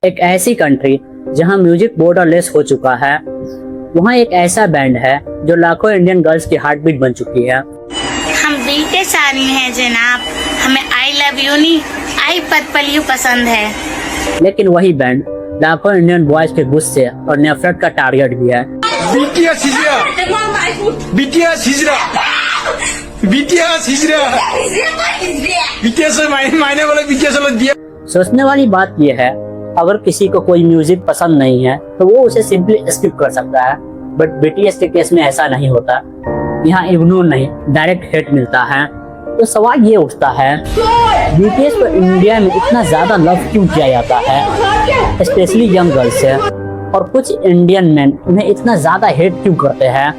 एक ऐसी कंट्री जहां म्यूजिक बॉर्डरलेस हो चुका है, वहां एक ऐसा बैंड है जो लाखों इंडियन गर्ल्स की हार्ट बीट बन चुकी है। हम ब्रिटिश आदमी हैं जनाब, हमें आई लव यू नहीं आई पर्पल यू पसंद है। लेकिन वही बैंड लाखों इंडियन बॉयज के गुस्से और नफरत का टारगेट भी है। BTS हिजरा, BTS हिजरा, BTS हिजरा, BTS मायने वाले BTS वाले दिया। सोचने वाली बात यह है, अगर किसी को कोई म्यूजिक पसंद नहीं है तो वो उसे सिंपली स्किप कर सकता है, बट बीटीएस के केस में ऐसा नहीं होता। यहाँ इग्नोर नहीं, डायरेक्ट हेट मिलता है। तो सवाल ये उठता है, बीटीएस को इंडिया में इतना ज्यादा लव क्यों किया जाता है, स्पेशली यंग गर्ल्स से, और कुछ इंडियन मैन उन्हें इतना ज्यादा हेट क्यों करते हैं।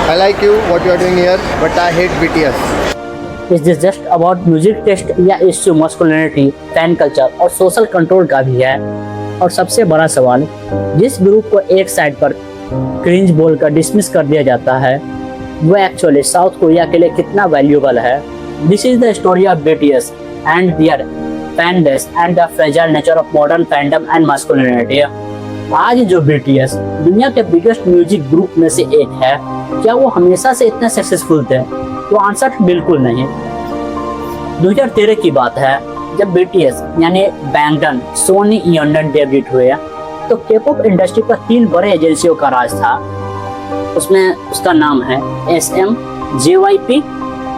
I like you, what you are doing here, but I hate BTS. Is this just about music taste या इश्यू masculinity, फैन कल्चर और सोशल कंट्रोल का भी है। और सबसे बड़ा सवाल, जिस ग्रुप को एक साइड पर क्रिंज बोलकर डिसमिस कर दिया जाता है, वो एक्चुअली साउथ कोरिया के लिए कितना वैल्यूएबल है। This is the story of BTS and their fan base and the fragile nature of modern fandom and masculinity। आज जो BTS दुनिया के बिगेस्ट म्यूजिक ग्रुप में से एक है, क्या वो हमेशा से इतने सक्सेसफुल थे? तो आंसर बिल्कुल नहीं। 2013 की बात है, जब BTS यानी बैंगटन सोनी यंडन डेब्यूट हुए, तो K-pop इंडस्ट्री पर 3 बड़े एजेंसियों का राज था। उसमें उसका नाम है SM, JYP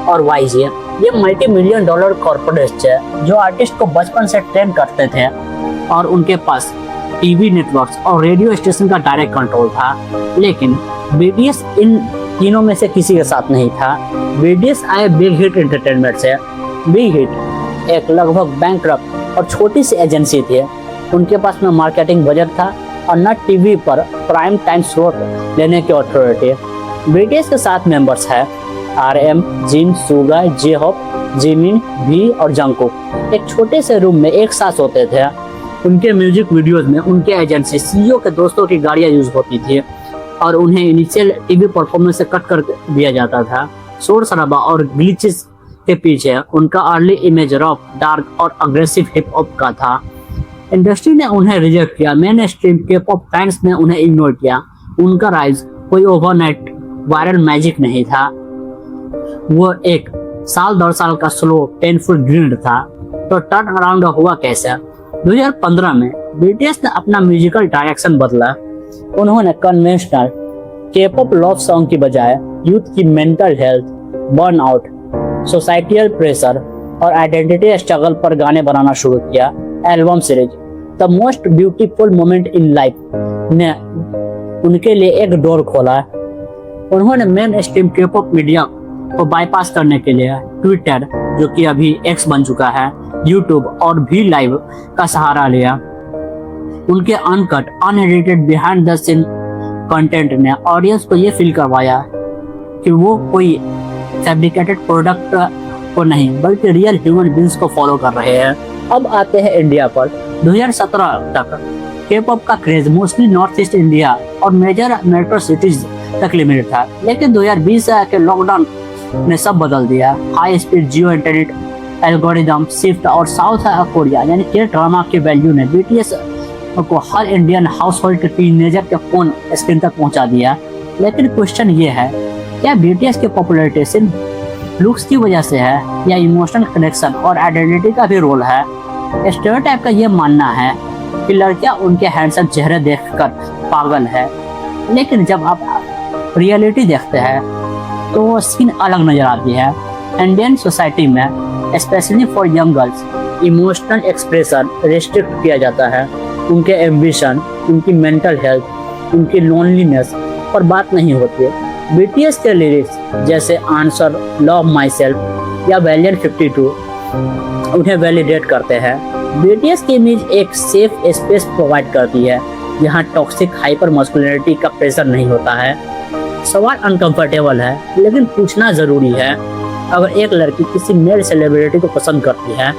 और YG। ये मल्टी मिलियन डॉलर कॉर्पोरेट्स है जो आर्टिस्ट को बचपन से ट्रेन करते थे, और उनके पास टीवी नेटवर्क्स और रेडियो स्टेशन का डायरेक्ट कंट्रोल था। लेकिन BTS इन तीनों में से किसी के साथ नहीं था। BTS आए बिग हिट एंटरटेनमेंट से। बिग हिट एक लगभग बैंकरप्ट और छोटी सी एजेंसी थी। उनके पास न मार्केटिंग बजट था और न टीवी पर प्राइम टाइम स्लॉट लेने की अथॉरिटी। BTS के 7 मेंबर्स हैं, RM, जिन, सुगा, J-Hope, जिमिन, V और जंगकुक। एक छोटे से रूम में एक साथ होते थे। उनके म्यूजिक वीडियोस में उनके एजेंसी CEO के दोस्तों की गाड़ियां यूज होती थी, और उन्हें इनिशियल टीवी परफॉर्मेंस से कट कर दिया जाता था। शोर शराबा और ग्लिचेस के पीछे उनका अर्ली इमेज रॉक, डार्क और अग्रेसिव हिप हॉप का था। इंडस्ट्री ने उन्हें रिजेक्ट किया, मेन स्ट्रीम K-pop फैंस ने उन्हें इग्नोर किया। उनका राइज कोई ओवरनाइट वायरल मैजिक नहीं था, वो एक साल 2 साल का स्लो पेनफुल ग्रिंड था। तो टर्न अराउंड हुआ कैसे? 2015 में BTS ने अपना म्यूजिकल डायरेक्शन बदला। उन्होंने कन्वेंशनल K-pop लव सॉन्ग की बजाय यूथ की mental health, burnout, societal pressure और आइडेंटिटी स्ट्रगल पर गाने बनाना शुरू किया। Album series the most beautiful moment in life ने उनके लिए एक डोर खोला। उन्होंने मेन स्ट्रीम K-pop मीडिया को बाईपास करने के लिए ट्विटर, जो कि अभी X बन चुका है, यूट्यूब और भी लाइव का सहारा लिया। उनके uncut, unedited behind the scene content ने ऑडियंस को ये फील करवाया कि वो कोई फैब्रिकेटेड प्रोडक्ट को नहीं बल्कि रियल ह्यूमन बीइंग्स को फॉलो कर रहे हैं। अब आते हैं इंडिया पर। 2017 तक K-pop का craze mostly north east India और मेजर मेट्रो सिटीज तक लिमिटेड था, लेकिन 2020 के लॉकडाउन ने सब बदल दिया। हाई स्पीड जियो इंटरनेट, एल्गोरिदम शिफ्ट और साउथ कोरिया यानी K-ड्रामा के वैल्यू ने BTS को हर इंडियन हाउस होल्ड के टीनेजर के फोन स्क्रीन तक पहुंचा दिया। लेकिन क्वेश्चन ये है, क्या BTS की पॉपुलैरिटी सिर्फ लुक्स की वजह से है या इमोशनल कनेक्शन और आइडेंटिटी का भी रोल है? स्टेरियोटाइप का ये मानना है कि लड़कियां उनके हैंडसम चेहरे देखकर पागल है, लेकिन जब आप रियलिटी देखते हैं तो वो सीन अलग नजर आती है। इंडियन सोसाइटी में specially for young girls emotional expression restrict किया जाता है। उनके एम्बिशन, उनकी मेंटल हेल्थ, उनकी लोनलीनेस पर बात नहीं होती। BTS के लिरिक्स जैसे आंसर, लव माई सेल्फ या वैलियंट 52 उन्हें वैलिडेट करते हैं। BTS की इमेज एक सेफ स्पेस प्रोवाइड करती है जहां टॉक्सिक हाइपर मस्कुलिनिटी का प्रेशर नहीं होता है। सवाल अनकंफर्टेबल है, लेकिन पूछना जरूरी है। अगर एक लड़की किसी मेल सेलिब्रिटी को पसंद करती है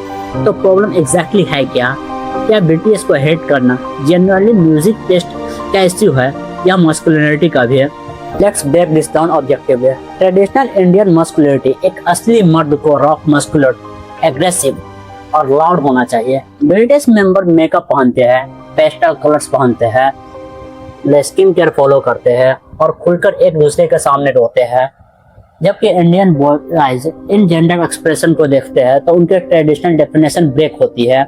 तो प्रॉब्लम एग्जैक्टली है क्या? क्या BTS को हेट करना जनरली म्यूजिक टेस्ट का इश्यू है या मस्कुलिनिटी का भी है? Let's break this down objectively. Traditional Indian masculinity एक असली मर्द को रॉक, मस्कुलर, एग्रेसिव और लाउड होना चाहिए। BTS मेंबर मेकअप पहनते हैं, पेस्टल कलर्स पहनते हैं, स्किन केयर फॉलो करते हैं और खुलकर एक दूसरे के सामने रोते हैं। जबकि Indian boys in gender expression को देखते हैं तो उनके ट्रेडिशनल डेफिनेशन ब्रेक होती है,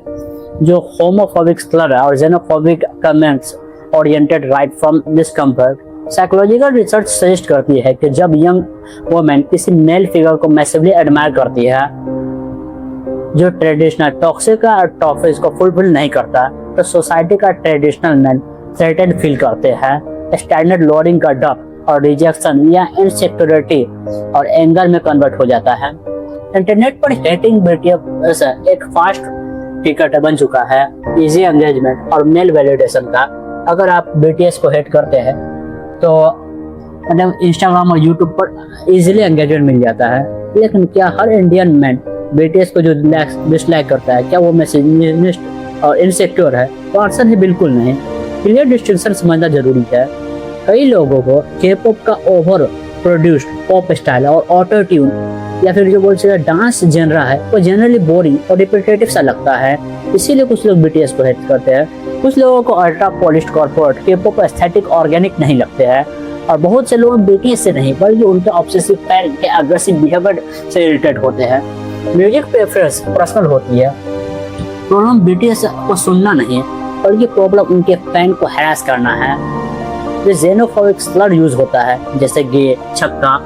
जो होमोफोबिक स्लर और xenophobic comments oriented right from discomfort. Psychological research suggest करती है कि जब यंग वुमेन किसी मेल फिगर को मैसिवली एडमायर करती है जो ट्रेडिशनल टॉक्सिक और टॉफिस को फुलफिल नहीं करता, तो सोसाइटी का ट्रेडिशनल मैन थ्रेटेड फील करते हैं। स्टैंडर्ड लोअरिंग का डर और रिजेक्शन या इनसिक्योरिटी और एंगर में कन्वर्ट हो जाता है। इंटरनेट पर हेटिंग BTS एक फास्ट टिकट बन चुका है, इजी एंगेजमेंट और मेल वैलिडेशन का। अगर आप BTS को हेट करते हैं तो मतलब इंस्टाग्राम और यूट्यूब पर इजीली एंगेजमेंट मिल जाता है, लेकिन क्या हर इंडियन मैन BTS को जो डिसलाइक करता है क्या वो मिसोजिनिस्ट और इनसिक्योर है? तो आंसर है बिल्कुल नहीं। क्लियर डिस्टिंक्शन समझना जरूरी है। कई लोगों को K-pop का ओवर प्रोड्यूस्ड पॉप स्टाइल और ऑटो ट्यून या फिर जो बोलते डांस जेनरा है वो जनरली बोरिंग और रिपीटेटिव सा लगता है, इसीलिए कुछ लोग BTS को हेट करते हैं। कुछ लोगों को ultra polished corporate K-pop aesthetic organic नहीं लगते हैं और बहुत से लोग BTS से नहीं बल्कि उनके ऑब्सेसिव फैन के अग्रेसिव बिहेवियर से इरिटेट होते हैं। म्यूजिक प्रेफरेंस पर्सनल होती है। प्रॉब्लम BTS को सुनना नहीं है बल्कि प्रॉब्लम उनके फैन को हैरास करना है। जो जेनोफोबिक स्लर यूज होता है जैसे गे, छक्का।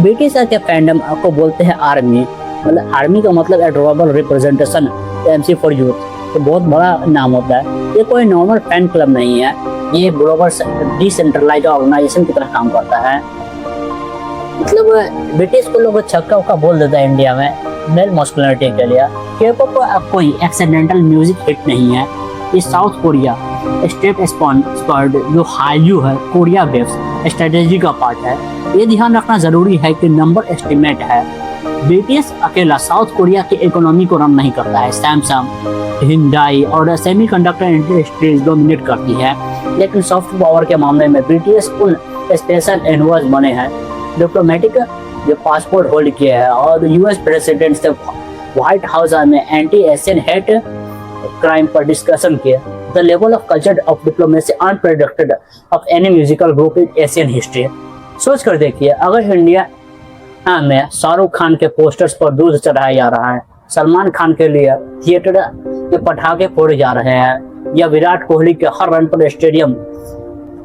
BTS के फैंडम को बोलते हैं आर्मी, मतलब आर्मी का मतलब adorable representation MC for youth, तो बहुत बड़ा नाम होता है। ये कोई नॉर्मल फैन क्लब नहीं है, ये ग्लोबल डिसेंट्रलाइज्ड ऑर्गेनाइजेशन की तरह काम करता है। मतलब BTS को लोग छक्का उक्का बोल देता है इंडिया में मेल मस्कुलिनिटी के लिए। K-pop कोई एक्सीडेंटल म्यूजिक हिट नहीं है, ये साउथ कोरिया स्टेट स्पॉन्सर्ड जो हाईयू है कोरिया बेस्ड स्ट्रेटेजी का पार्ट है। ये ध्यान रखना जरूरी है कि नंबर एस्टिमेट है। BTS अकेला साउथ कोरिया की इकोनॉमी को रन नहीं करता है। सैमसंग, हिंडाई और सेमीकंडक्टर इंडस्ट्रीज डोमिनेट करती है, लेकिन सॉफ्ट पावर के मामले में BTS उन स्पेशल एनवर्स बने हैं। डिप्लोमेटिक जो पासपोर्ट होल्ड किया है और US प्रेसिडेंट से व्हाइट हाउस में एंटी एशियन हेट क्राइम पर डिस्कशन किया। The level of culture of diplomacy unpredicted of any musical group in Asian history. सोच कर देखिए, अगर इंडिया में शाहरुख खान के पोस्टर्स पर दूध चढ़ाया जा रहा है, सलमान खान के लिए थिएटर के पटाखे फोड़े जा रहे हैं, या विराट कोहली के हर रन पर स्टेडियम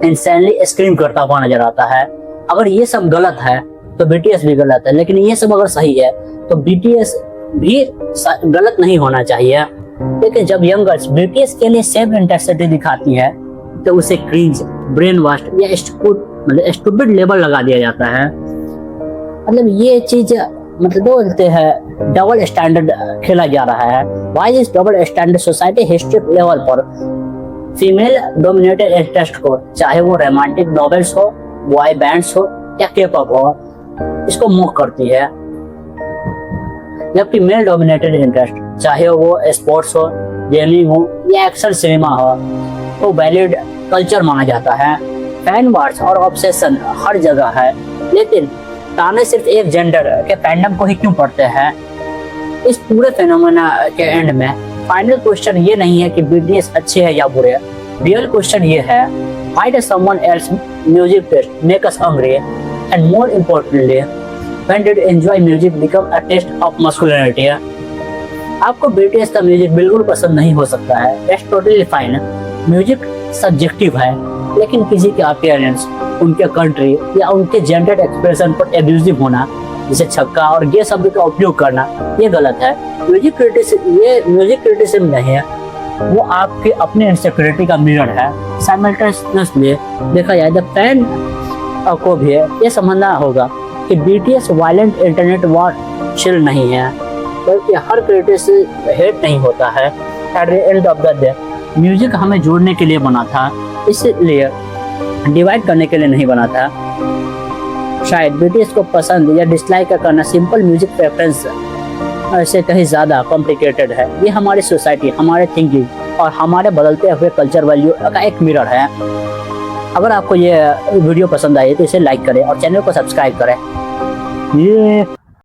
इंसैनली स्क्रीम करता हुआ नजर आता है, अगर ये सब गलत है तो BTS भी गलत है। लेकिन ये सब अगर सही है तो BTS भी गलत नहीं होना चाहिए। लेकिन जब यंगर्स BTS के लिए सेम इंटेंसिटी दिखाती है तो उसे क्रिंज, ब्रेन वॉश या स्टूपिड लेबल लगा दिया जाता है। मतलब ये चीज मतलब बोलते हैं डबल स्टैंडर्ड खेला जा रहा है। वाई इस double standard society history level पर फीमेल डोमिनेटेड इंटरेस्ट को, चाहे वो रोमांटिक नॉवेल्स हो, बॉय बैंड्स हो या K-pop हो, इसको मूव करती है। जबकि मेल डोमिनेटेड इंटरेस्ट, चाहे वो स्पोर्ट्स हो, गेमिंग हो या एक्शन सिनेमा हो, तो वैलिड कल्चर माना जाता है। फैन वार्स और ऑब्सेशन हर जगह है, लेकिन ताने सिर्फ एक जेंडर के फैंडम को ही क्यों पढ़ते हैं? इस पूरे फेनोमेना के एंड में फाइनल क्वेश्चन ये नहीं है कि BTS अच्छे है या बुरे। रियल क्वेश्चन ये है, why does someone else music taste make us hungry, and more importantly, when did enjoy music become a taste of masculinity? आपको BTS का म्यूजिक बिल्कुल पसंद नहीं हो सकता है, that's totally fine। Music subjective है, लेकिन किसी के अपीयरेंस, उनके कंट्री या उनके जेंडर एक्सप्रेशन पर एब्यूजिव होना, जैसे छक्का और ये शब्द का उपयोग करना, ये गलत है। म्यूजिक क्रिटिसिज्म नहीं है, वो आपके अपने इनसिक्योरिटी का मिरर है। साइमल्टेनियसली देखा जाए तो फैन को भी ये समझना होगा कि BTS violent internet war chill नहीं है, बल्कि हर क्रिटिसिज्म हेट नहीं होता है। At the end of the day music हमें जोड़ने के लिए बना था, इसलिए डिवाइड करने के लिए नहीं बना था। शायद BTS को पसंद या डिसलाइक करना सिंपल म्यूजिक प्रेफरेंस से कहीं ज़्यादा कॉम्प्लिकेटेड है। ये हमारी सोसाइटी, हमारे थिंकिंग और हमारे बदलते हुए कल्चर वैल्यू का एक मिरर है। अगर आपको ये वीडियो पसंद आई तो इसे लाइक करें और चैनल को सब्सक्राइब करें। ये